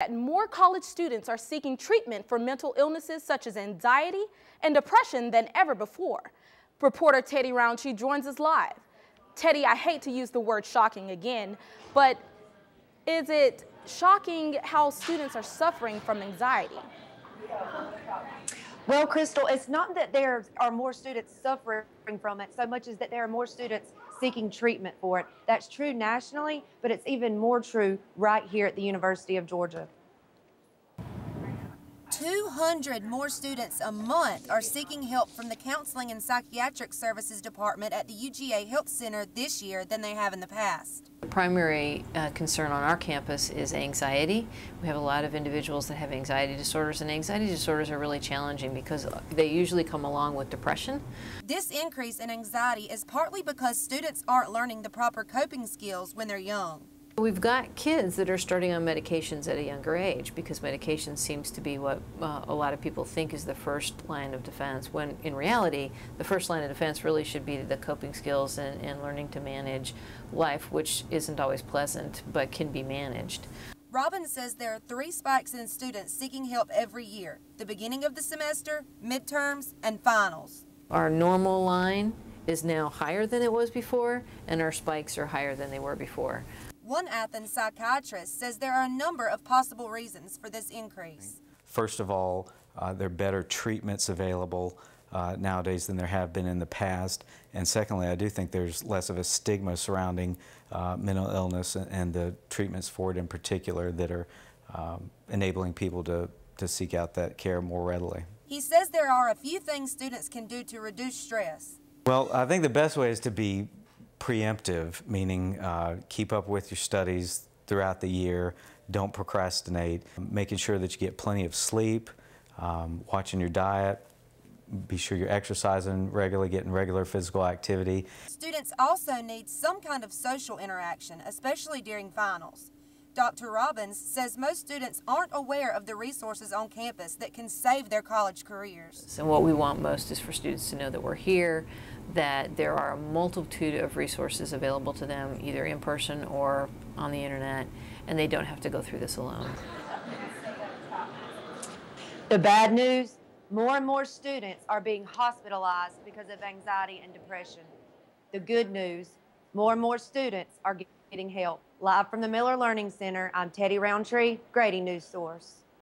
That more college students are seeking treatment for mental illnesses such as anxiety and depression than ever before. Reporter Teddy Roundtree joins us live. Teddy, I hate to use the word shocking again, but is it shocking how students are suffering from anxiety? Well, Crystal, it's not that there are more students suffering from it so much as that there are more students seeking treatment for it. That's true nationally, but it's even more true right here at the University of Georgia. 200 more students a month are seeking help from the Counseling and Psychiatric Services Department at the UGA Health Center this year than they have in the past. The primary concern on our campus is anxiety. We have a lot of individuals that have anxiety disorders, and anxiety disorders are really challenging because they usually come along with depression. This increase in anxiety is partly because students aren't learning the proper coping skills when they're young. We've got kids that are starting on medications at a younger age because medication seems to be what a lot of people think is the first line of defense, when in reality the first line of defense really should be the coping skills and learning to manage life, which isn't always pleasant but can be managed. Robbins says there are 3 spikes in students seeking help every year: the beginning of the semester, midterms, and finals. Our normal line is now higher than it was before, and our spikes are higher than they were before. One Athens psychiatrist says there are a number of possible reasons for this increase. First of all, there are better treatments available nowadays than there have been in the past. And secondly, I do think there's less of a stigma surrounding mental illness and the treatments for it in particular that are enabling people to seek out that care more readily. He says there are a few things students can do to reduce stress. Well, I think the best way is to be preemptive, meaning keep up with your studies throughout the year, don't procrastinate, making sure that you get plenty of sleep, watching your diet, be sure you're exercising regularly, getting regular physical activity. Students also need some kind of social interaction, especially during finals. Dr. Robbins says most students aren't aware of the resources on campus that can save their college careers. And what we want most is for students to know that we're here, that there are a multitude of resources available to them, either in person or on the internet, and they don't have to go through this alone. The bad news, more and more students are being hospitalized because of anxiety and depression. The good news, more and more students are getting help. Live from the Miller Learning Center, I'm Teddy Roundtree, Grady News Source.